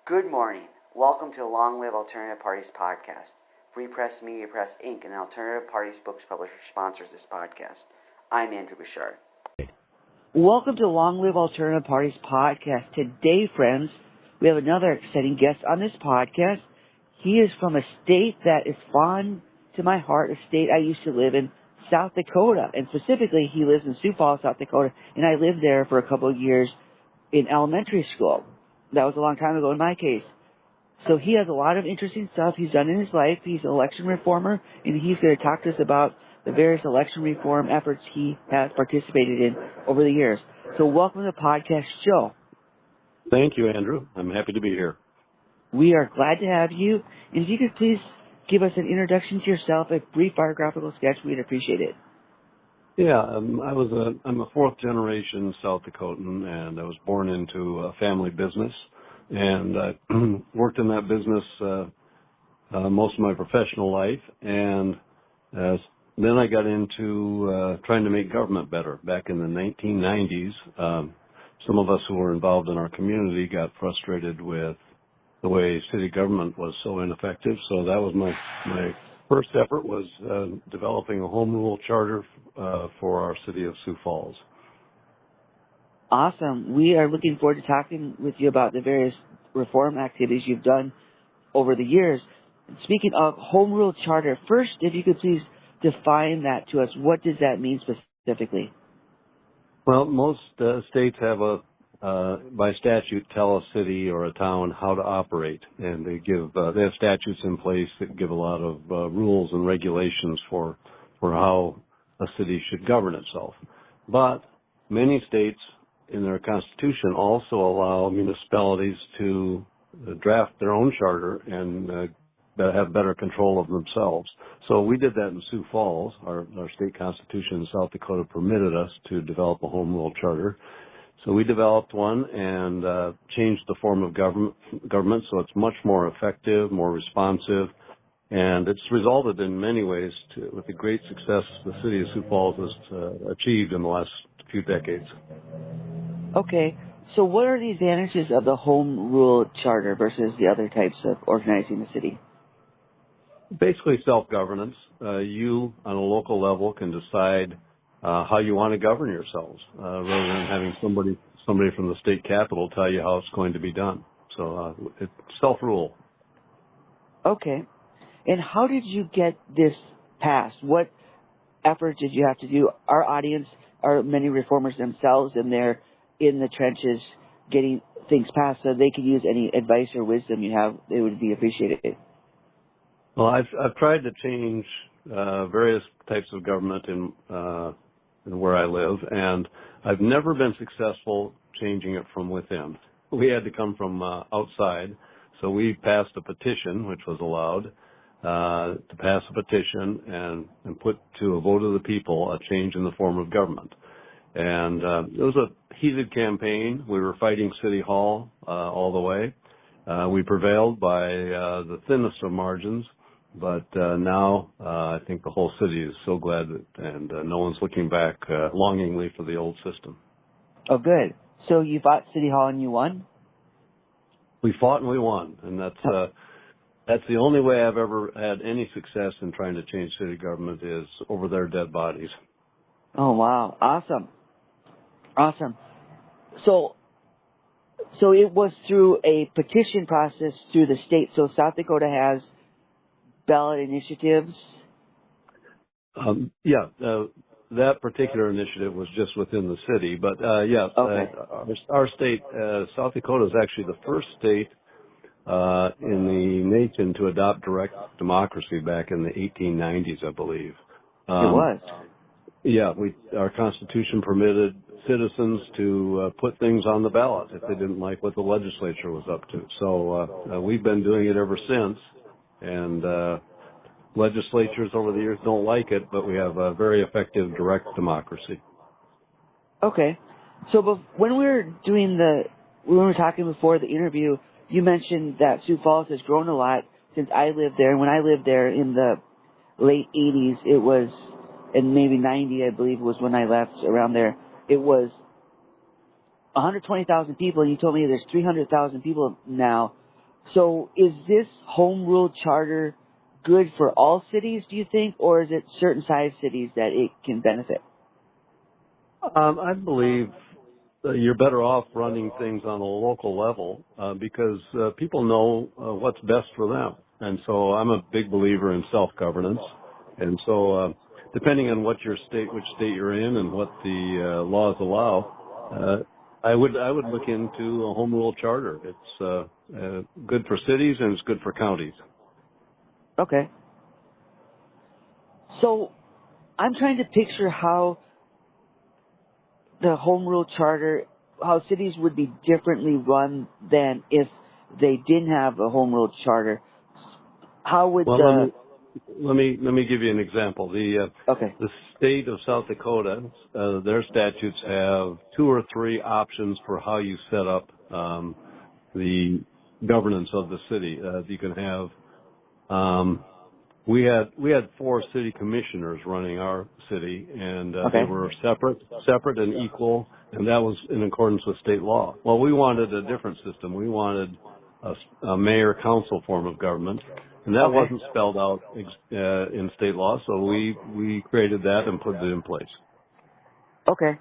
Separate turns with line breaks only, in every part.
Good morning. Welcome to the Long Live Alternative Parties podcast. Free Press Media Press Inc., an alternative parties books publisher, sponsors this podcast. I'm Andrew Bouchard.
Welcome to Long Live Alternative Parties podcast. Today, friends, we have another exciting guest on this podcast. He is from a state that is fond to my heart, a state I used to live in, South Dakota. And specifically, he lives in Sioux Falls, South Dakota, and I lived there for a couple of years in elementary school. That was a long time ago in my case. So he has a lot of interesting stuff he's done in his life. He's an election reformer, and he's going to talk to us about the various election reform efforts he has participated in over the years. So welcome to the podcast show.
Thank you, Andrew. I'm happy to be here.
We are glad to have you. And if you could please give us an introduction to yourself, a brief biographical sketch, we'd appreciate it.
Yeah, I'm a fourth generation South Dakotan, and I was born into a family business, and I worked in that business most of my professional life, and then I got into trying to make government better. Back in the 1990s, some of us who were involved in our community got frustrated with the way city government was so ineffective, so that was my first effort was developing a home rule charter for our city of Sioux Falls.
Awesome. We are looking forward to talking with you about the various reform activities you've done over the years. Speaking of home rule charter, first, if you could please define that to us. What does that mean specifically?
Well, most states have by statute, tell a city or a town how to operate, and they have statutes in place that give a lot of rules and regulations for how a city should govern itself. But many states in their constitution also allow municipalities to draft their own charter and have better control of themselves. So we did that in Sioux Falls. Our state constitution in South Dakota permitted us to develop a home rule charter. So we developed one and changed the form of government so it's much more effective, more responsive, and it's resulted in many ways with the great success the city of Sioux Falls has achieved in the last few decades.
Okay, so what are the advantages of the home rule charter versus the other types of organizing the city?
Basically self-governance. You, on a local level, can decide how you want to govern yourselves, rather than having somebody from the state capitol tell you how it's going to be done. So it's self-rule.
Okay. And how did you get this passed? What effort did you have to do? Our audience are many reformers themselves, and they're in the trenches getting things passed, so they could use any advice or wisdom you have. It would be appreciated.
Well, I've tried to change various types of government in where I live, and I've never been successful changing it from within. We had to come from outside, so we passed a petition, which was allowed, to pass a petition and put to a vote of the people a change in the form of government. And it was a heated campaign. We were fighting City Hall all the way. We prevailed by the thinnest of margins. But now I think the whole city is so glad and no one's looking back longingly for the old system.
Oh, good. So you fought City Hall and you won?
We fought and we won, and that's the only way I've ever had any success in trying to change city government is over their dead bodies.
Oh, wow. Awesome. So it was through a petition process through the state. So South Dakota has ballot initiatives?
That particular initiative was just within the city, but yes,
okay.
Our state, South Dakota, is actually the first state in the nation to adopt direct democracy back in the 1890s, I believe.
It was.
Yeah, our Constitution permitted citizens to put things on the ballot if they didn't like what the legislature was up to. So we've been doing it ever since. And legislatures over the years don't like it, but we have a very effective direct democracy.
Okay. So when we were talking before the interview, you mentioned that Sioux Falls has grown a lot since I lived there. And when I lived there in the late 80s, it was, and maybe 90, I believe, was when I left around there, it was 120,000 people, and you told me there's 300,000 people now. So is this home rule charter good for all cities, do you think, or is it certain size cities that it can benefit?
I believe you're better off running things on a local level because people know what's best for them. And so I'm a big believer in self-governance. And so depending on which state you're in and what the laws allow, I would look into a home rule charter. It's good for cities and it's good for counties.
Okay. So I'm trying to picture how the home rule charter, how cities would be differently run than if they didn't have a home rule charter. How would
Well, let me give you an example.
Okay.
The state of South Dakota, their statutes have 2 or 3 options for how you set up the governance of the city. You can have we had 4 city commissioners running our city, and
Okay.
they were separate and equal, and that was in accordance with state law. Well, we wanted a different system. We wanted a mayor-council form of government, and that
Okay.
wasn't spelled out in state law, so we created that and put it in place.
Okay.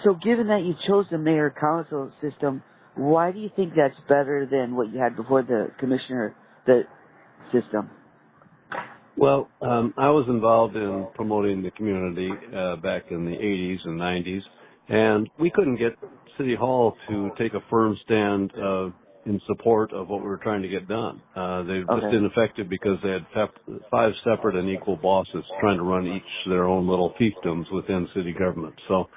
So given that you chose the mayor-council system, why do you think that's better than what you had before the the system?
Well, I was involved in promoting the community back in the 80s and 90s, and we couldn't get City Hall to take a firm stand in support of what we were trying to get done. They were just ineffective because they had 5 separate and equal bosses trying to run each their own little fiefdoms within city government. So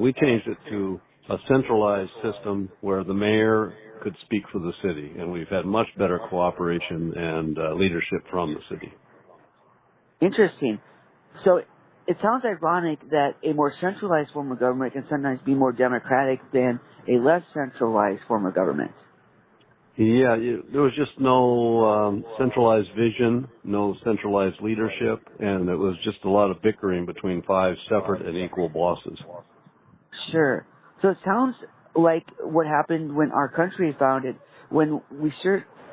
we changed it to a centralized system where the mayor could speak for the city, and we've had much better cooperation and leadership from the city.
Interesting. So it sounds ironic that a more centralized form of government can sometimes be more democratic than a less centralized form of government.
Yeah, there was just no centralized vision, no centralized leadership, and it was just a lot of bickering between 5 separate and equal bosses.
Sure. So it sounds like what happened when our country founded. When we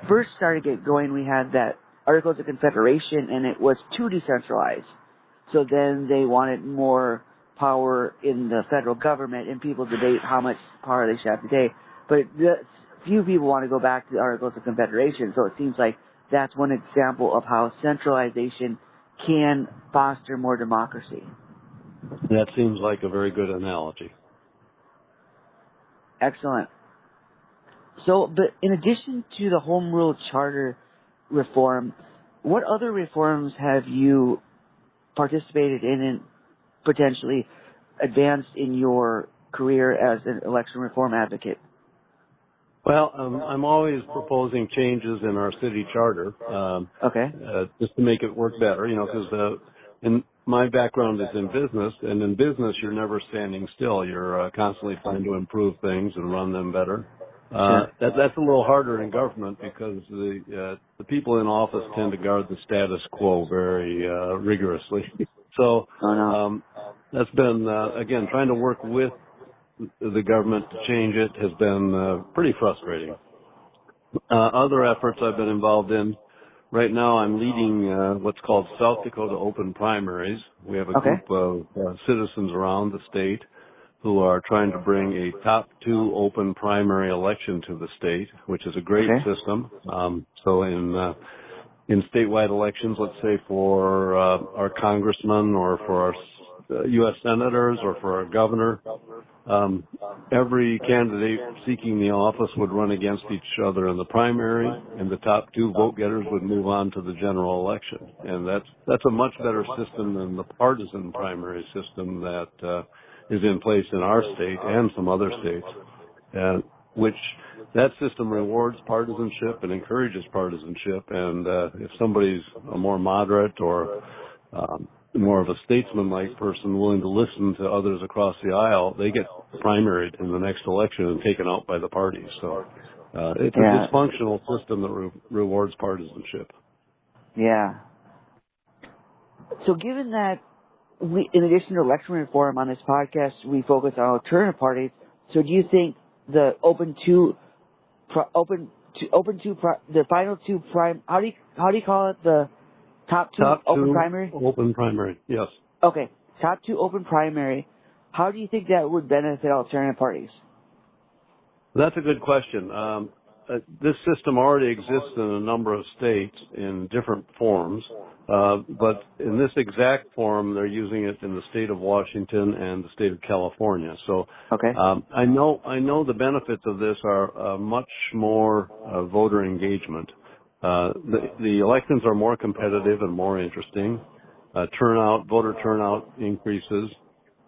first started get going, we had that Articles of Confederation, and it was too decentralized. So then they wanted more power in the federal government, and people debate how much power they should have today. But few people want to go back to the Articles of Confederation, so it seems like that's one example of how centralization can foster more democracy.
That seems like a very good analogy.
Excellent. So, but in addition to the Home Rule Charter reform, what other reforms have you participated in and potentially advanced in your career as an election reform advocate?
Well, I'm always proposing changes in our city charter, just to make it work better, because in my background is in business, and in business you're never standing still. You're constantly trying to improve things and run them better.
Sure.
That's a little harder in government because the people in office tend to guard the status quo very rigorously. So that's been again, trying to work with the government to change it has been pretty frustrating. Other efforts I've been involved in. Right now I'm leading what's called South Dakota Open Primaries. We have a group of citizens around the state who are trying to bring a top 2 open primary election to the state, which is a great system. So in statewide elections, let's say for our congressmen or for our U.S. senators or for our governor, every candidate seeking the office would run against each other in the primary, and the top 2 vote getters would move on to the general election. And that's a much better system than the partisan primary system that is in place in our state and some other states, which that system rewards partisanship and encourages partisanship. And if somebody's a more moderate or more of a statesman-like person willing to listen to others across the aisle, they get primaried in the next election and taken out by the parties. So it's a dysfunctional system that rewards partisanship.
Yeah. So given that in addition to election reform on this podcast, we focus on alternative parties, so do you think the open the final two prime. How do you call it? The top two
Top
open
two
primary.
open primary. Yes.
Okay, top two open primary. How do you think that would benefit alternative parties?
That's a good question. This system already exists in a number of states in different forms, but in this exact form, they're using it in the state of Washington and the state of California. So,
Okay.
I know the benefits of this are much more voter engagement. The elections are more competitive and more interesting. Voter turnout increases.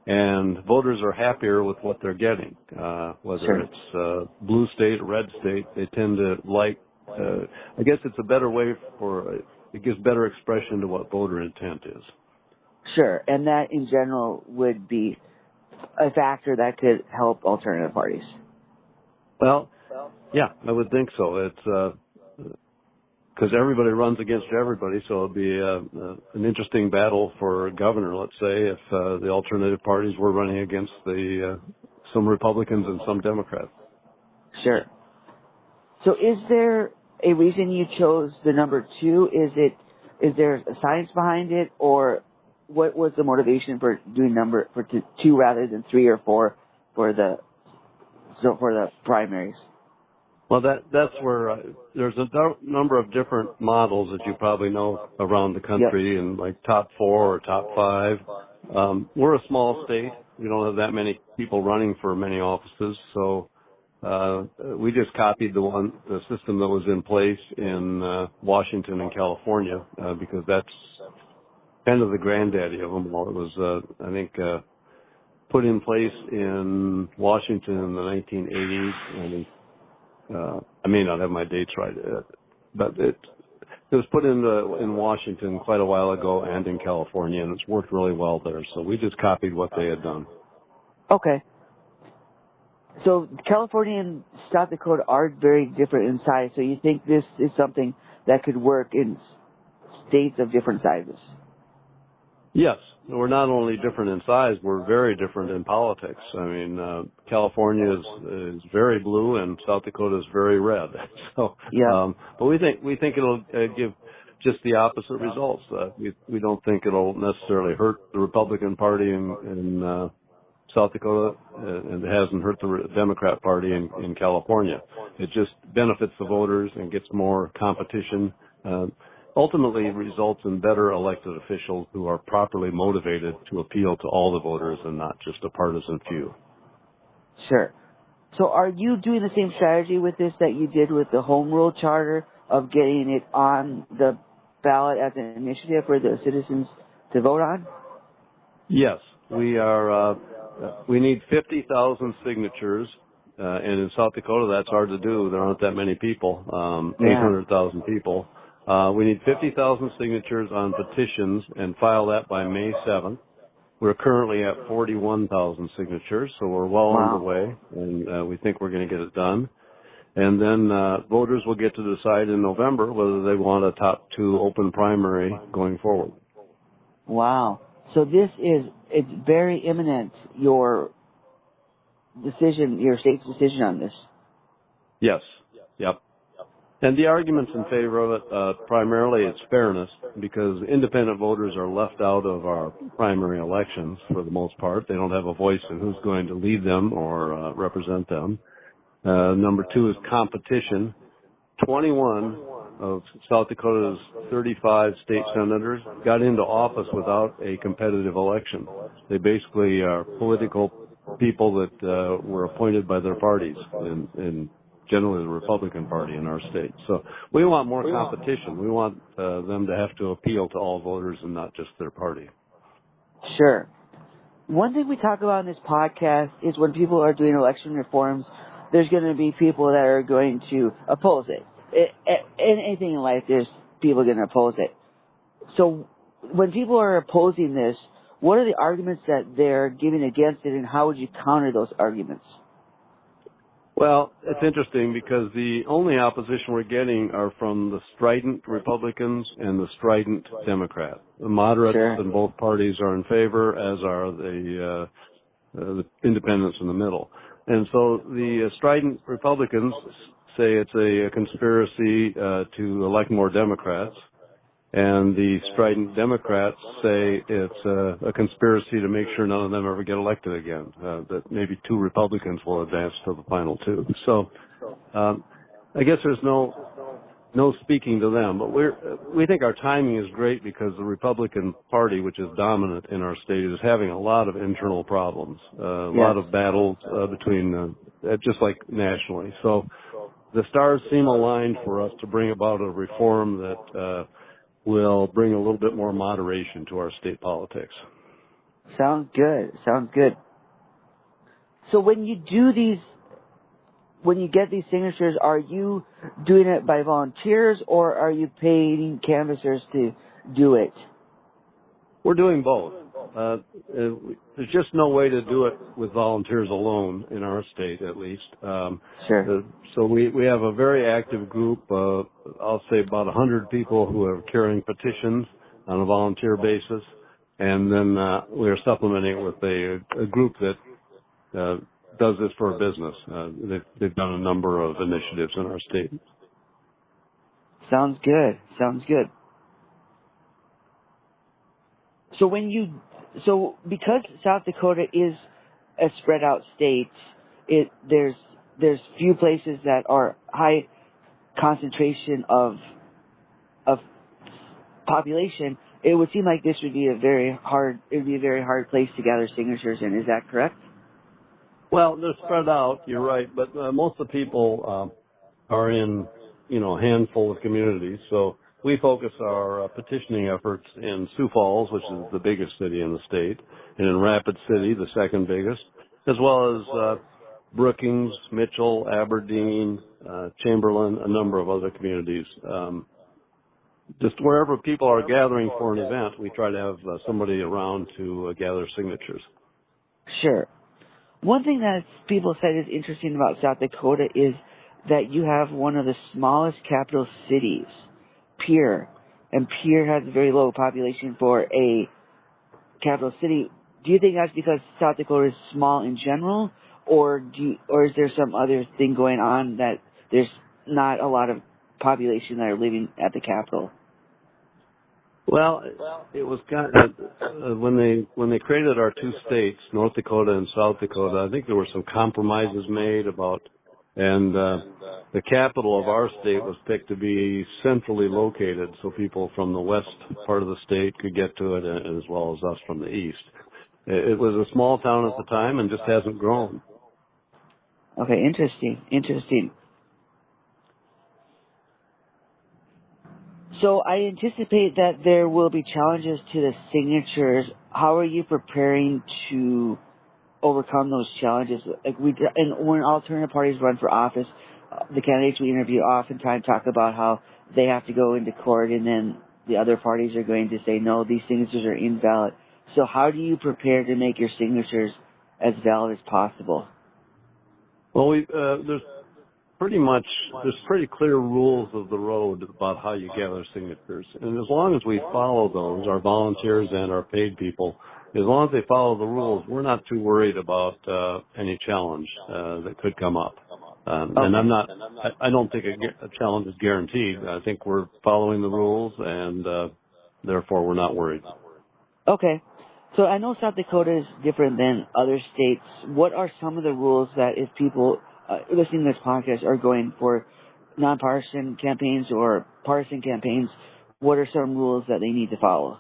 And voters are happier with what they're getting, whether
Sure.
it's blue state, red state. They tend to like. I guess it's a better way it gives better expression to what voter intent is.
Sure, and that in general would be a factor that could help alternative parties.
Well, yeah, I would think so. It's because everybody runs against everybody, so it'll be an interesting battle for governor. Let's say if the alternative parties were running against some Republicans and some Democrats.
Sure. So, is there a reason you chose the number 2? Is there a science behind it, or what was the motivation for doing for 2 rather than 3 or 4 for the primaries?
Well, that's where there's a number of different models that you probably know around the country,
Yep.
and like top 4 or top 5. We're a small state. We don't have that many people running for many offices, so we just copied the system that was in place in Washington and California because that's kind of the granddaddy of them all. It was, I think, put in place in Washington in the 1980s, and I may not have my dates right, but it was put in Washington quite a while ago and in California, and it's worked really well there. So we just copied what they had done.
Okay. So California and South Dakota are very different in size. So you think this is something that could work in states of different sizes?
Yes. We're not only different in size, we're very different in politics. I mean, California is very blue and South Dakota is very red. So,
yeah.
But we think it'll give just the opposite results. We don't think it'll necessarily hurt the Republican Party in South Dakota, and it hasn't hurt the Democrat Party in California. It just benefits the voters and gets more competition. Ultimately results in better elected officials who are properly motivated to appeal to all the voters and not just a partisan few.
Sure. So are you doing the same strategy with this that you did with the home rule charter of getting it on the ballot as an initiative for the citizens to vote on?
Yes, we are. We need 50,000 signatures, and in South Dakota that's hard to do. There aren't that many people, 800,000 people. We need 50,000 signatures on petitions and file that by May 7th. We're currently at 41,000 signatures, so we're well on the way, and we think we're going to get it done. And then voters will get to decide in November whether they want a top 2 open primary going forward.
Wow. So it's very imminent, your state's decision on this.
Yes. Yep. And the arguments in favor of it, primarily it's fairness, because independent voters are left out of our primary elections for the most part. They don't have a voice in who's going to lead them or represent them. Number 2 is competition. 21 of South Dakota's 35 state senators got into office without a competitive election. They basically are political people that were appointed by their parties in generally the Republican Party in our state. So we want more competition. We want them to have to appeal to all voters and not just their party.
Sure. One thing we talk about in this podcast is when people are doing election reforms, there's going to be people that are going to oppose it. In anything in life, there's people going to oppose it. So when people are opposing this, what are the arguments that they're giving against it, and how would you counter those arguments?
Well, it's interesting because the only opposition we're getting are from the strident Republicans and the strident Democrats. The moderates in both parties are in favor, as are the independents in the middle. And so the strident Republicans say it's a conspiracy to elect more Democrats, and the strident Democrats say it's a conspiracy to make sure none of them ever get elected again. That maybe 2 Republicans will advance to the final 2. So I guess there's no speaking to them, but we think our timing is great because the Republican Party, which is dominant in our state, is having a lot of internal problems, a lot of battles between, just like nationally. So the stars seem aligned for us to bring about a reform that will bring a little bit more moderation to our state politics.
Sounds good. Sounds good. So when you get these signatures, are you doing it by volunteers or are you paying canvassers to do it?
We're doing both. There's just no way to do it with volunteers alone in our state, at least.
Sure.
So we have a very active group. I'll say about 100 people who are carrying petitions on a volunteer basis, and then we are supplementing it with a group that does this for a business. They've done a number of initiatives in our state.
Sounds good. Sounds good. So because South Dakota is a spread out state, there's few places that are high concentration of population. It would seem like this would be a very hard place to gather signatures in. Is that correct?
Well, they're spread out, you're right, but most of the people are in, a handful of communities. So we focus our petitioning efforts in Sioux Falls, which is the biggest city in the state, and in Rapid City, the second biggest, as well as Brookings, Mitchell, Aberdeen, Chamberlain, a number of other communities. Just wherever people are gathering for an event, we try to have somebody around to gather signatures.
Sure. One thing that people said is interesting about South Dakota is that you have one of the smallest capital cities, Pierre, and Pierre has a very low population for a capital city. Do you think that's because South Dakota is small in general, or is there some other thing going on that there's not a lot of population that are living at the capital?
Well, it was when they created our 2 states, North Dakota and South Dakota. I think there were some compromises made about, and the capital of our state was picked to be centrally located, so people from the west part of the state could get to it, as well as us from the east. It was a small town at the time, and just hasn't grown.
Okay, interesting. So I anticipate that there will be challenges to the signatures. How are you preparing to overcome those challenges? And when alternative parties run for office, the candidates we interview oftentimes talk about how they have to go into court, and then the other parties are going to say, no, these signatures are invalid. So how do you prepare to make your signatures as valid as possible?
Well, there's pretty clear rules of the road about how you gather signatures. And as long as we follow those, our volunteers and our paid people, as long as they follow the rules, we're not too worried about any challenge that could come up. And I don't think a challenge is guaranteed. I think we're following the rules, and therefore we're not worried.
Okay. So I know South Dakota is different than other states. What are some of the rules that if people listening to this podcast are going for nonpartisan campaigns or partisan campaigns, what are some rules that they need to follow?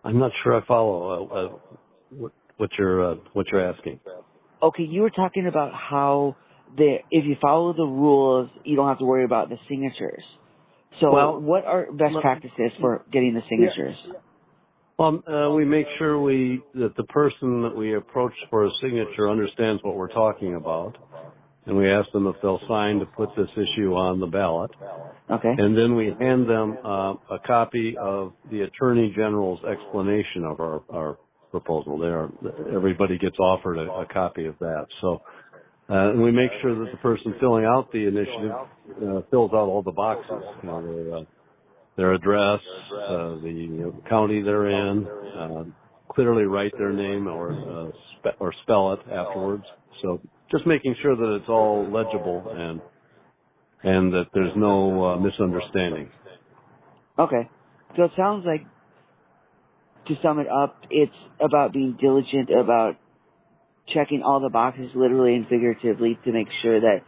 I'm not sure I follow what you're asking.
Okay, you were talking about how if you follow the rules, you don't have to worry about the signatures. So what are best practices for getting the signatures?
Yeah. Well, we make sure that the person that we approach for a signature understands what we're talking about, and we ask them if they'll sign to put this issue on the ballot.
Okay.
And then we hand them a copy of the Attorney General's explanation of our proposal. Everybody gets offered a copy of that. So, and we make sure that the person filling out the initiative fills out all the boxes. Their address, the county they're in, clearly write their name or spell it afterwards. So just making sure that it's all legible and that there's no misunderstanding.
Okay. So it sounds like, to sum it up, it's about being diligent about checking all the boxes literally and figuratively to make sure that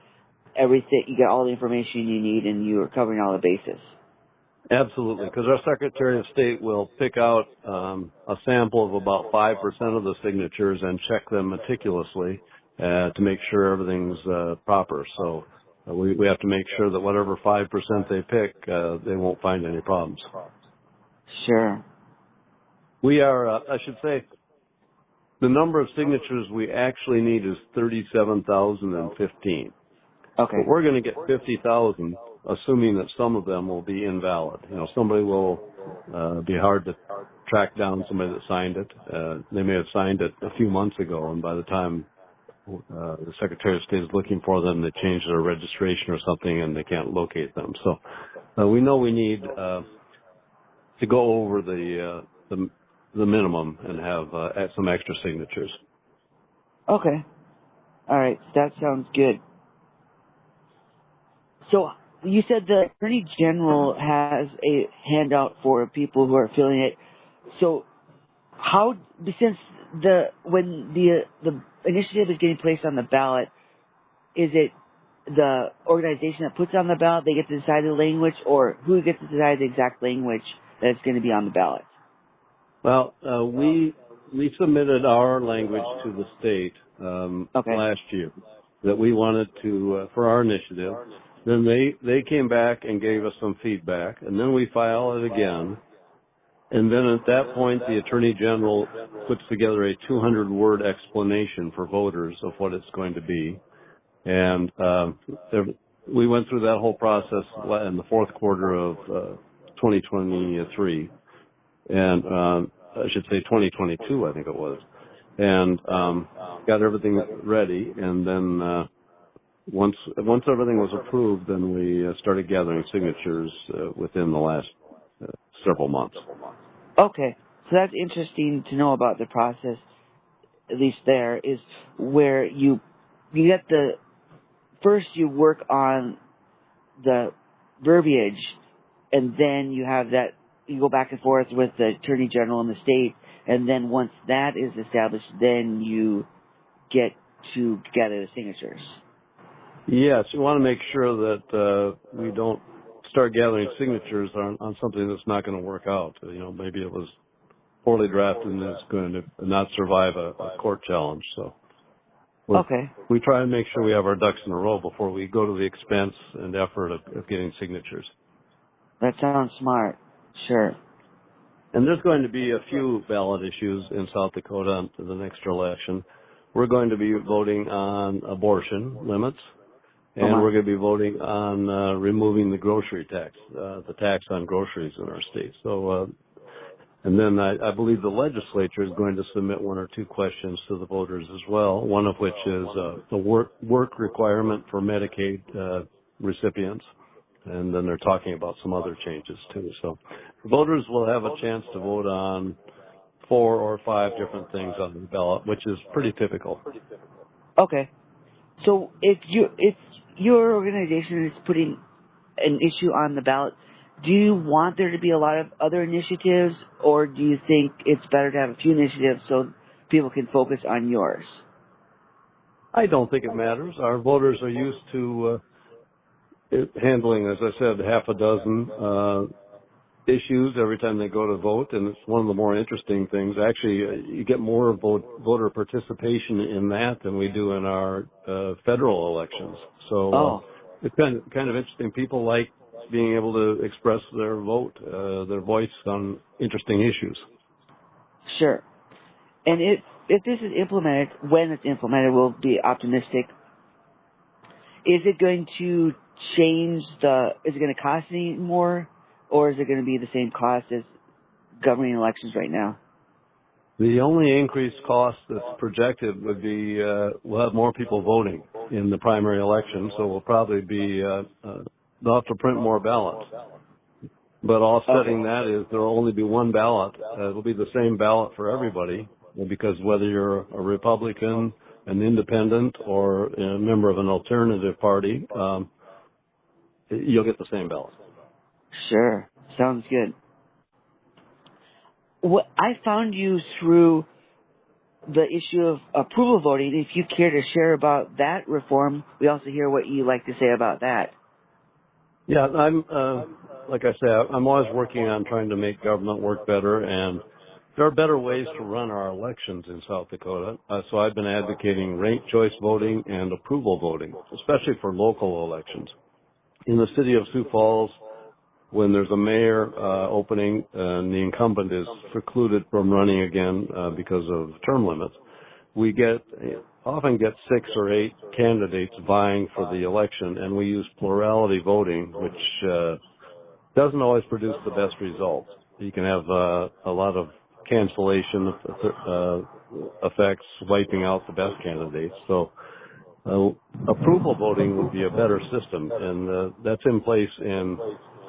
you get all the information you need and you are covering all the bases.
Absolutely, because our Secretary of State will pick out a sample of about 5% of the signatures and check them meticulously to make sure everything's proper. So we have to make sure that whatever 5% they pick, they won't find any problems.
Sure.
We are, I should say, the number of signatures we actually need is 37,015.
Okay.
But we're going to get 50,000, assuming that some of them will be invalid. Somebody will be hard to track down, somebody that signed it. They may have signed it a few months ago, and by the time the Secretary of State is looking for them, they change their registration or something, and they can't locate them. So we know we need to go over the minimum and have some extra signatures.
Okay. All right. That sounds good. So you said the Attorney General has a handout for people who are filling it. So since when the initiative is getting placed on the ballot, is it the organization that puts it on the ballot, they get to decide the language, or who gets to decide the exact language that's going to be on the ballot?
Well, we submitted our language to the state last year that we wanted to for our initiative. Then they came back and gave us some feedback, and then we file it again. And then at that point, the Attorney General puts together a 200-word explanation for voters of what it's going to be. And we went through that whole process in the fourth quarter of 2023. And I should say 2022, I think it was. And got everything ready, and then once everything was approved, then we started gathering signatures within the last several months.
Okay, so that's interesting to know about the process. At least there is where you get first you work on the verbiage, and then you have that you go back and forth with the Attorney General in the state, and then once that is established, then you get to gather the signatures.
Yes, we want to make sure that we don't start gathering signatures on something that's not going to work out. Maybe it was poorly drafted and it's going to not survive a court challenge. So we try to make sure we have our ducks in a row before we go to the expense and effort of getting signatures.
That sounds smart. Sure.
And there's going to be a few ballot issues in South Dakota in the next election. We're going to be voting on abortion limits. And we're going to be voting on removing the grocery tax, the tax on groceries in our state. So, and then I believe the legislature is going to submit one or two questions to the voters as well, one of which is the work requirement for Medicaid recipients. And then they're talking about some other changes too. So voters will have a chance to vote on 4 or 5 different things on the ballot, which is pretty typical.
Okay. So if your organization is putting an issue on the ballot, do you want there to be a lot of other initiatives, or do you think it's better to have a few initiatives so people can focus on yours?
I don't think it matters. Our voters are used to handling, as I said, half a dozen issues every time they go to vote, and it's one of the more interesting things. Actually, you get more voter participation in that than we do in our federal elections. So it's kind of interesting. People like being able to express their vote, their voice on interesting issues.
Sure. And if this is implemented, when it's implemented, we'll be optimistic. Is it going to change is it going to cost any more, or is it going to be the same cost as governing elections right now?
The only increased cost that's projected would be we'll have more people voting in the primary election, so we'll probably be they'll have to print more ballots. But offsetting that is there will only be one ballot. It'll be the same ballot for everybody, because whether you're a Republican an independent or a member of an alternative party, you'll get the same ballot.
Sure. Sounds good. What I found you through the issue of approval voting. If you care to share about that reform, we also hear what you like to say about that.
Yeah, like I say, I'm always working on trying to make government work better, and there are better ways to run our elections in South Dakota. So I've been advocating ranked choice voting and approval voting, especially for local elections. In the city of Sioux Falls, when there's a mayor opening and the incumbent is precluded from running again because of term limits, we often get 6 or 8 candidates vying for the election, and we use plurality voting, which doesn't always produce the best results. You can have a lot of cancellation effects, wiping out the best candidates. So approval voting would be a better system, and that's in place in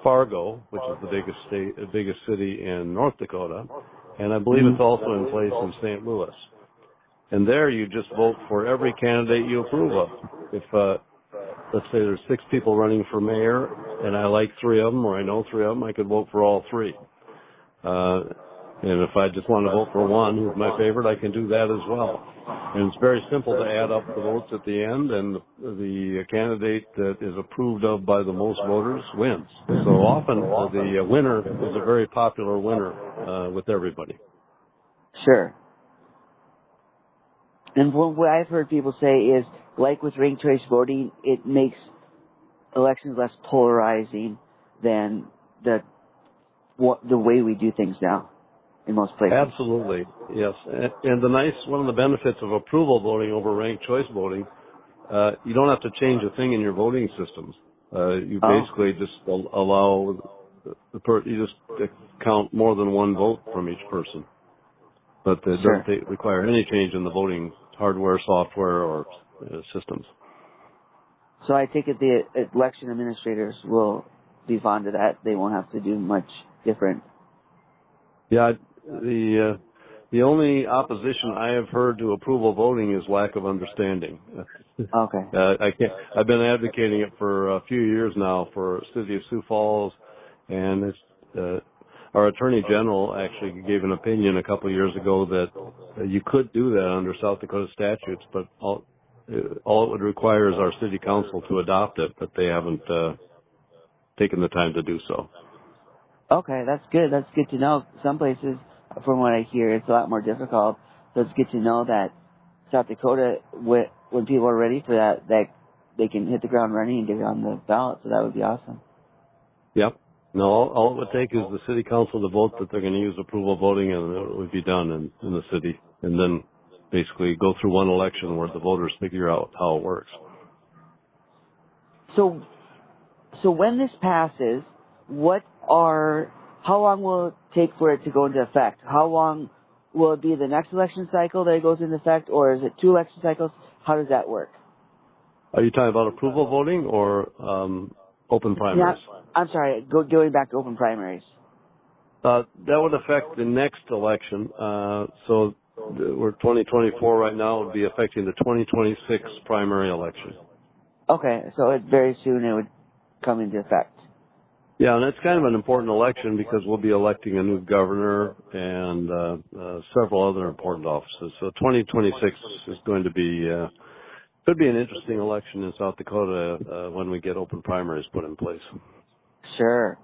Fargo, which is the biggest city in North Dakota, and I believe it's also in place in St. Louis. And there you just vote for every candidate you approve of. If, let's say there's 6 people running for mayor, and I like 3 of them, or I know 3 of them, I could vote for all 3. And if I just want to vote for one who's my favorite, I can do that as well. And it's very simple to add up the votes at the end, and the candidate that is approved of by the most voters wins. So often the winner is a very popular winner with everybody.
Sure. And what I've heard people say is, like with ranked choice voting, it makes elections less polarizing than the way we do things now in most places.
Absolutely, yes. And one of the benefits of approval voting over ranked choice voting, you don't have to change a thing in your voting systems. You basically just allow you just count more than one vote from each person. But it doesn't require any change in the voting hardware, software, or systems.
So I take it the election administrators will be fond of that. They won't have to do much different.
Yeah, the only opposition I have heard to approval voting is lack of understanding.
Okay.
I've been advocating it for a few years now for City of Sioux Falls, and our Attorney General actually gave an opinion a couple of years ago that you could do that under South Dakota statutes, but all it would require is our City Council to adopt it, but they haven't taken the time to do so.
Okay, that's good. That's good to know. Some places, from what I hear, it's a lot more difficult. So it's good to know that South Dakota, when people are ready for that they can hit the ground running and get it on the ballot. So that would be awesome.
Yep. No, all it would take is the City Council to vote that they're going to use approval voting, and it would be done in the city. And then basically go through one election where the voters figure out how it works.
So when this passes, how long will it take for it to go into effect? How long will it be the next election cycle that it goes into effect, or is it 2 election cycles? How does that work?
Are you talking about approval voting or open primaries?
Yeah, I'm sorry, going back to open primaries.
That would affect the next election. So we're 2024 right now. It would be affecting the 2026 primary election.
Okay, so very soon it would come into effect.
Yeah, and it's kind of an important election because we'll be electing a new governor and several other important offices. So 2026 is going to be could be an interesting election in South Dakota when we get open primaries put in place.
Sure.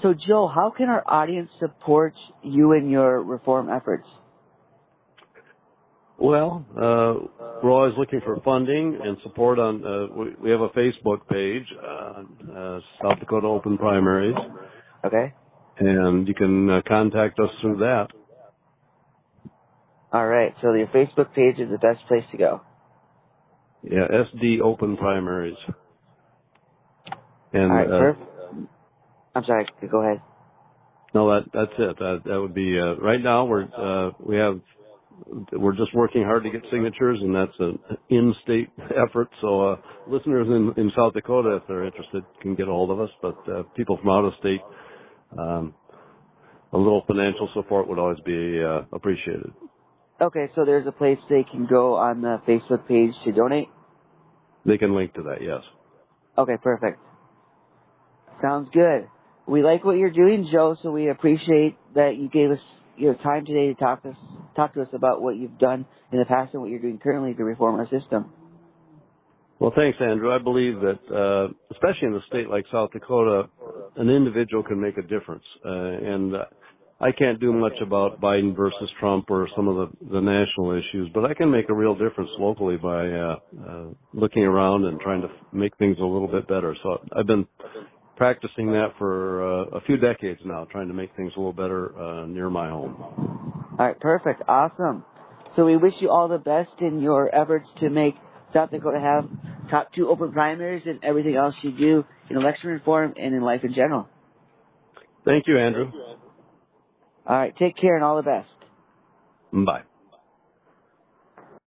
So, Joe, how can our audience support you and your reform efforts?
Well, we're always looking for funding and support on, we have a Facebook page, South Dakota Open Primaries.
Okay.
And you can contact us through that.
All right. So your Facebook page is the best place to go.
Yeah, SD Open Primaries. And,
all right, perfect. I'm sorry, go ahead.
No, that's it. That would be, right now we're just working hard to get signatures, and that's an in-state effort. So listeners in South Dakota, if they're interested, can get a hold of us. But people from out of state, a little financial support would always be appreciated.
Okay, so there's a place they can go on the Facebook page to donate?
They can link to that, yes.
Okay, perfect. Sounds good. We like what you're doing, Joe, so we appreciate that you gave us your time today to talk to us about what you've done in the past and what you're doing currently to reform our system.
Well, thanks, Andrew. I believe that, especially in a state like South Dakota, an individual can make a difference. And I can't do much about Biden versus Trump or some of the national issues, but I can make a real difference locally by looking around and trying to make things a little bit better. So I've been practicing that for a few decades now, trying to make things a little better near my home.
All right, perfect. Awesome. So we wish you all the best in your efforts to make South Dakota have top 2 open primaries and everything else you do in election reform and in life in general.
Thank you, Andrew.
All right, take care and all the best.
Bye.